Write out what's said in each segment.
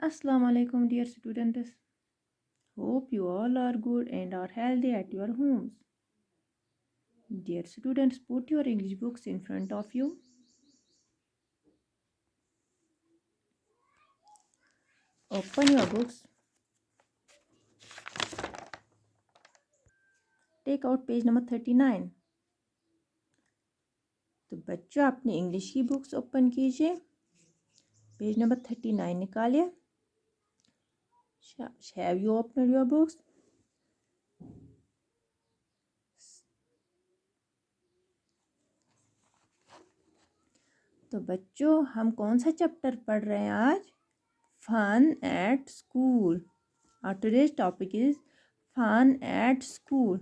Assalamu alaikum, dear students. Hope you all are good and are healthy at your homes. Dear students, put your English books in front of you. Open your books. Take out page number 39. तो बच्चों अपनी English की books open कीजिए. Page number 39 निकालिए. Have you opened your books? तो बच्चों हम कौन सा चैप्टर पढ़ रहे हैं आज? Fun at school. Our today's topic is fun at school.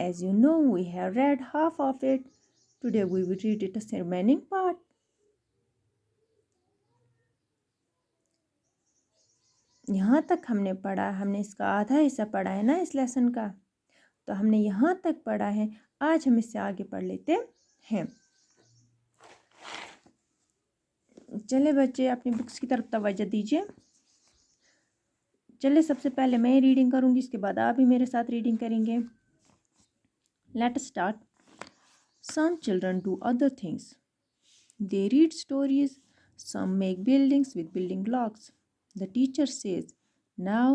As you know, we have read half of it. Today we will read it the remaining part. यहाँ तक हमने पढ़ा, हमने इसका आधा हिस्सा पढ़ा है ना इस लेसन का. तो हमने यहाँ तक पढ़ा है. आज हम इससे आगे पढ़ लेते हैं. चले बच्चे अपनी बुक्स की तरफ तवज्जो दीजिए. चले सबसे पहले मैं रीडिंग करूँगी, इसके बाद आप भी मेरे साथ रीडिंग करेंगे. Let us start. Some children do other things. They read stories. Some make buildings with building blocks. The teacher says, "Now,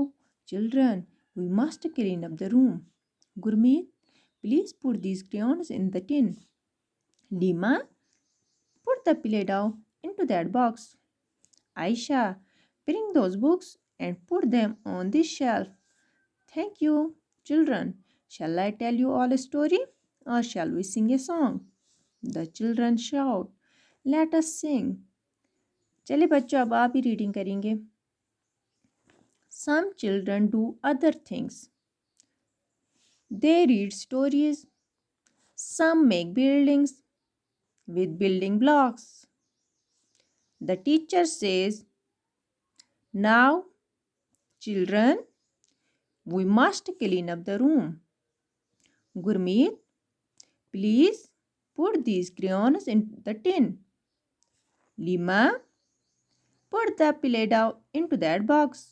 children, we must clean up the room. Gurmeet, please put these crayons in the tin. Lima, put the play doh into that box. Aisha, bring those books and put them on this shelf. Thank you, children. Shall I tell you all a story or shall we sing a song?" The children shout, "Let us sing." चलिए बच्चों अब आप ही reading करेंगे. Some children do other things. They read stories. Some make buildings with building blocks. The teacher says, "Now, children, we must clean up the room. Gurmeet, please put these crayons in the tin. Lima, put the play doh into that box.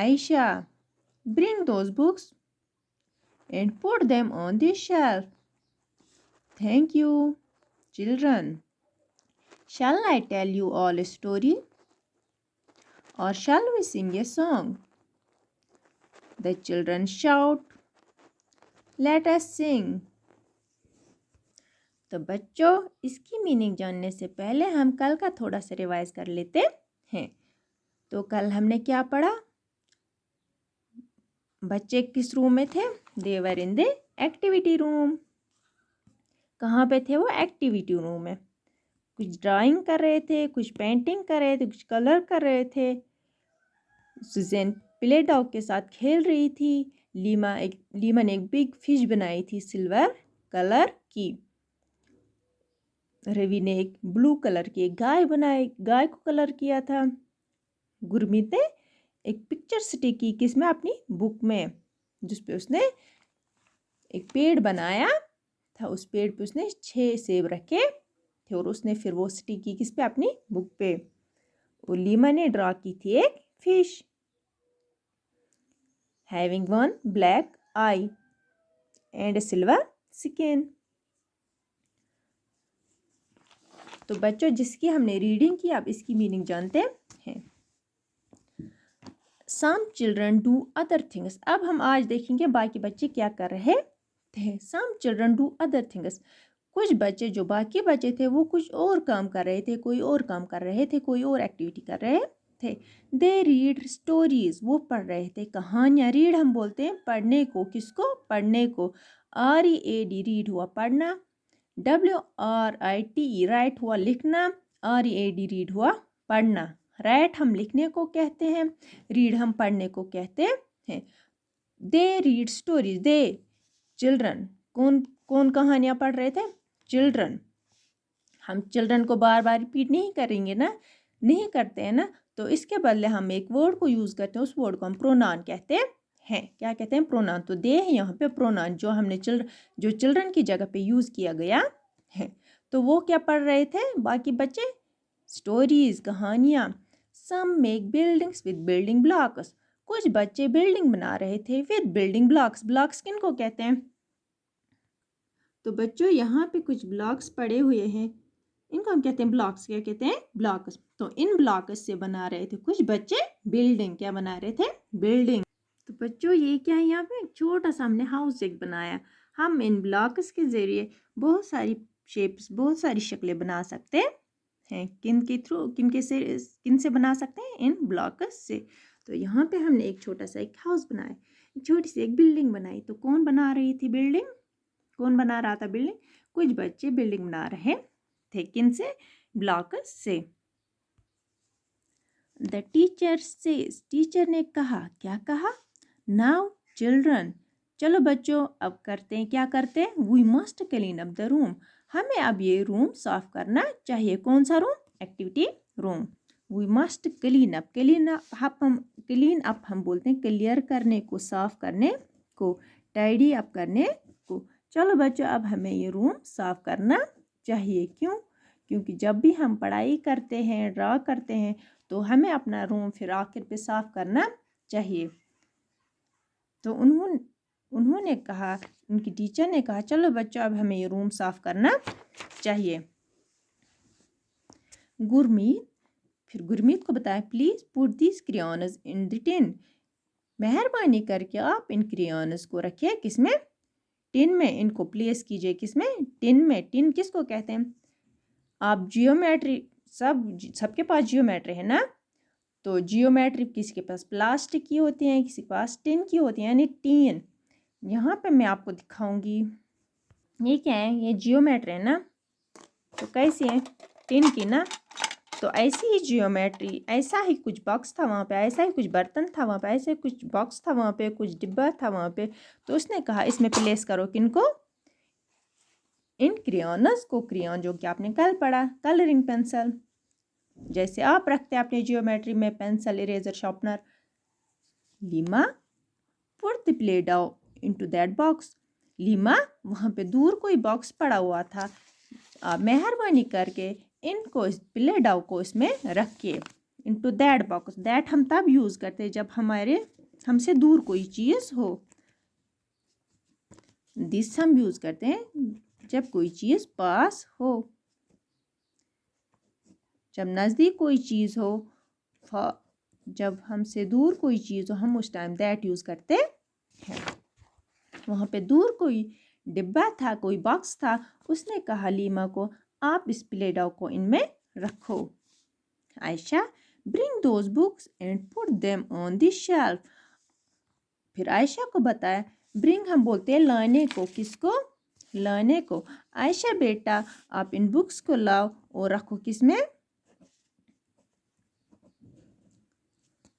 Aisha, bring those books and put them on this shelf. Thank you, children. Shall I tell you all a story or shall we sing a song?" The children shout, "Let us sing." तो बच्चों इसकी meaning जानने से पहले हम कल का थोड़ा सा रिवाइज कर लेते हैं. तो कल हमने क्या पढ़ा? बच्चे किस रूम में थे? दे वर इन द एक्टिविटी रूम. कहाँ पे थे वो? एक्टिविटी रूम में. कुछ ड्राइंग कर रहे थे, कुछ पेंटिंग कर रहे थे, कुछ कलर कर रहे थे. सुजैन प्ले डॉग के साथ खेल रही थी. लीमा ने एक बिग फिश बनाई थी सिल्वर कलर की. रवि ने एक ब्लू कलर की एक गाय बनाई, गाय को कलर किया था. गुरमीत ने एक पिक्चर स्टिक की किसमें? अपनी बुक में, जिस पे उसने एक पेड़ बनाया था. उस पेड़ पे उसने 6 सेब रखे थे और उसने फिर वो स्टिक की किस पे? अपनी बुक पे. और लीमा ने ड्रा की थी एक fish having one black eye and a silver skin. तो बच्चों जिसकी हमने रीडिंग की अब इसकी मीनिंग जानते हैं. Some children do other things. अब हम आज देखेंगे बाकी बच्चे क्या कर रहे थे. Some children do other things. कुछ बच्चे जो बाकी बच्चे थे वो कुछ और काम कर रहे थे, कोई और काम कर रहे थे, कोई और एक्टिविटी कर रहे थे. They read stories. वो पढ़ रहे थे कहानियाँ. रीड हम बोलते हैं पढ़ने को. किसको? पढ़ने को. READ रीड हुआ पढ़ना. WRITE राइट हुआ लिखना. READ रीड हुआ पढ़ना. राइट हम लिखने को कहते हैं, रीड हम पढ़ने को कहते हैं. They read stories. They children. कौन कौन कहानियाँ पढ़ रहे थे? चिल्ड्रन. हम चिल्ड्रन को बार बार रिपीट नहीं करेंगे ना, नहीं करते हैं ना. तो इसके बदले हम एक वर्ड को यूज़ करते हैं. उस वर्ड को हम प्रोनाउन कहते हैं. क्या कहते हैं? प्रोनाउन. तो दे है यहाँ पे प्रोनाउन जो हमने जो चिल्ड्रन की जगह पे यूज़ किया गया है. तो वो क्या पढ़ रहे थे बाकी बच्चे? स्टोरीज कहानियाँ. Some make buildings with building blocks. कुछ बच्चे बिल्डिंग बना रहे थे with building blocks. Blocks किनको कहते हैं? तो बच्चों यहाँ पे कुछ ब्लॉक्स पड़े हुए हैं, इनको हम कहते हैं ब्लॉक्स। क्या कहते हैं? ब्लॉक्स। तो इन ब्लॉक्स से बना रहे थे कुछ बच्चे बिल्डिंग। क्या बना रहे थे? बिल्डिंग। तो बच्चों ये क्या है, यहाँ पे एक छोटा सा हमने हाउस एक बनाया। हम इन ब्लॉक्स के ज़रिए बहुत सारी शेप्स, बहुत सारी शक्लें बना सकते हैं। किन से बना सकते हैं? इन ब्लॉक्स से। तो यहाँ पे हमने एक छोटा सा एक हाउस बनाया, एक छोटी सी एक बिल्डिंग बनाई। तो कौन बना रही थी बिल्डिंग? कौन बना रहा था बिल्डिंग? कुछ बच्चे बिल्डिंग बना रहे थे। किन से? ब्लॉक्स से। द टीचर सेज, टीचर ने कहा। क्या कहा? नाउ चिल्ड्रन, चलो बच्चों अब करते हैं। क्या करते हैं? We must clean up the room, हमें अब ये रूम साफ करना चाहिए। कौन सा room? Activity room. We must clean up, clean up हम बोलते हैं क्लियर करने को, साफ करने को, टाइडी अप करने को। चलो बच्चों अब हमें ये रूम साफ करना चाहिए। क्यों? क्योंकि जब भी हम पढ़ाई करते हैं, ड्रा करते हैं, तो हमें अपना रूम फिर आखिर पे साफ करना चाहिए। तो उन्होंने कहा, उनकी टीचर ने कहा चलो बच्चों अब हमें ये रूम साफ करना चाहिए। गुरमीत को बताया please put this crayons in the tin, मेहरबानी करके आप इन क्रेयॉन्स को रखिए किसमें? टिन में। इनको प्लेस कीजिए किसमें? टिन में। टिन किसको कहते हैं? आप जियोमेट्री, सबके पास जियोमेट्री है ना? तो जियोमेट्री किसी के पास प्लास्टिक की होती है, किसी के पास टिन की होती है, यानी टिन। यहाँ पे मैं आपको दिखाऊंगी, ये क्या है? ये जियोमेट्री है ना? तो कैसी है? टिन की ना? तो ऐसी ही जियोमेट्री, ऐसा ही कुछ बॉक्स था वहाँ पे, ऐसा ही कुछ बर्तन था वहाँ पे, ऐसे कुछ बॉक्स था वहाँ पे, कुछ डिब्बा था वहाँ पे। तो उसने कहा इसमें प्लेस करो किनको? इन क्रेयॉन्स को। क्रेयॉन जो कि आपने कल पढ़ा, कलरिंग पेंसिल। जैसे आप रखते हैं अपने जियोमेट्री में pencil, eraser, sharpener. Lima put the play down into that box, Lima वहाँ पे दूर कोई बॉक्स पड़ा हुआ था, आप मेहरबानी करके इनको, इस प्ले डाउन को इसमें रखिए। इनटू दैट बॉक्स, दैट हम तब यूज़ करते हैं जब हमसे दूर कोई चीज़ हो। दिस हम यूज़ करते हैं जब कोई चीज़ पास हो। जब नज़दीक कोई चीज़ हो, जब हमसे दूर कोई चीज़ हो, हम उस टाइम दैट यूज़ करते हैं। वहाँ पे दूर कोई डिब्बा था, कोई बॉक्स था, उसने कहा लीमा को आप इस प्ले डाउन को इनमें रखो। Ayesha bring those books and put them on the shelf, फिर आयशा को बताया, ब्रिंग हम बोलते हैं लाने को। किसको? लाने को। आयशा बेटा आप इन बुक्स को लाओ और रखो किसमें?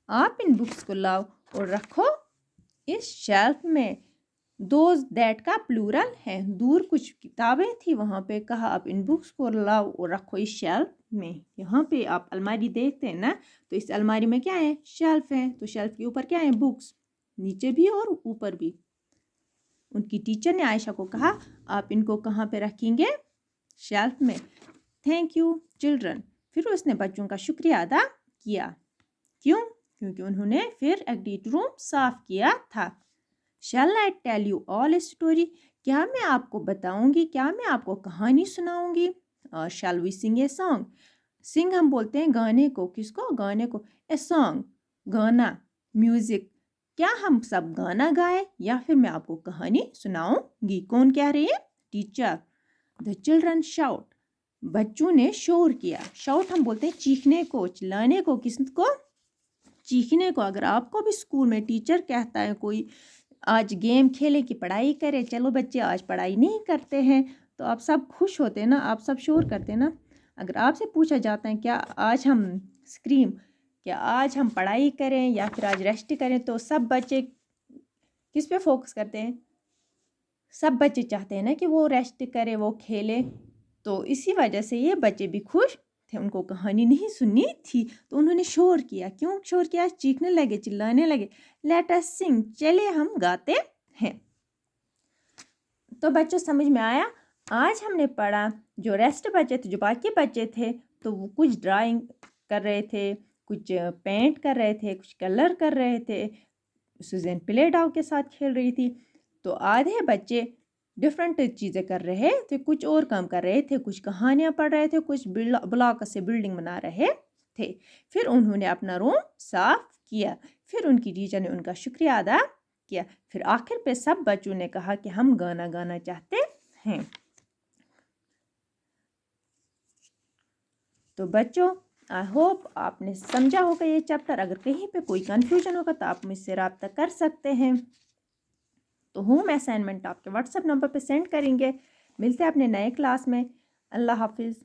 आप इन बुक्स को लाओ और रखो इस शेल्फ में। दोज दैट का प्लूरल है, दूर कुछ किताबें थी वहाँ पे, कहा आप इन बुक्स को लाओ और रखो इस शेल्फ में। यहाँ पे आप अलमारी देखते हैं ना, तो इस अलमारी में क्या है? शेल्फ है। तो शेल्फ के ऊपर क्या है? बुक्स, नीचे भी और ऊपर भी। उनकी टीचर ने आयशा को कहा आप इनको कहाँ पे रखेंगे? शेल्फ में। थैंक यू चिल्ड्रन, फिर उसने बच्चों का शुक्रिया अदा किया। क्यों? क्योंकि उन्होंने फिर एक्टिविटी रूम साफ किया था। Shall I tell you all a story, क्या मैं आपको बताऊंगी, क्या मैं आपको कहानी सुनाऊंगी? और shall we sing a song, सिंग हम बोलते हैं गाने को। किसको? गाने को। ए सॉन्ग, गाना, म्यूजिक। क्या हम सब गाना गाए या फिर मैं आपको कहानी सुनाऊंगी? कौन कह रही है? टीचर। द चिल्ड्रन शाउट, बच्चों ने शोर किया। शाउट हम बोलते हैं चीखने को, चिल्लाने को। किसको? चीखने को। अगर आपको भी स्कूल में टीचर कहता है कोई आज गेम खेले कि पढ़ाई करे, चलो बच्चे आज पढ़ाई नहीं करते हैं, तो आप सब खुश होते हैं ना, आप सब शोर करते हैं ना। अगर आपसे पूछा जाता है क्या आज हम स्क्रीम, क्या आज हम पढ़ाई करें या फिर आज रेस्ट करें, तो सब बच्चे किस पे फोकस करते हैं? सब बच्चे चाहते हैं ना कि वो रेस्ट करे, वो खेले। तो इसी वजह से ये बच्चे भी खुश थे, उनको कहानी नहीं सुननी थी, तो उन्होंने शोर किया। क्यों शोर किया? चीखने लगे, चिल्लाने लगे। लेट अस सिंग, चलिए हम गाते हैं। तो बच्चों समझ में आया? आज हमने पढ़ा, जो रेस्ट बच्चे थे, जो बाकी बच्चे थे, तो वो कुछ ड्राइंग कर रहे थे, कुछ पेंट कर रहे थे, कुछ कलर कर रहे थे। सुज़ैन प्ले डॉग के साथ खेल रही थी। तो आधे बच्चे डिफरेंट चीज़ें कर रहे थे, कुछ और काम कर रहे थे, कुछ कहानियाँ पढ़ रहे थे, कुछ ब्लॉक से बिल्डिंग बना रहे थे। फिर उन्होंने अपना रूम साफ किया। फिर उनकी टीचर ने उनका शुक्रिया अदा किया। फिर आखिर पे सब बच्चों ने कहा कि हम गाना गाना चाहते हैं। तो बच्चों, आई होप आपने समझा होगा ये चैप्टर। अगर कहीं पे कोई कंफ्यूजन होगा तो आप मुझसे रब्ता कर सकते हैं। तो होम असाइनमेंट आपके व्हाट्सएप नंबर पे सेंड करेंगे। मिलते हैं अपने नए क्लास में। अल्लाह हाफिज़।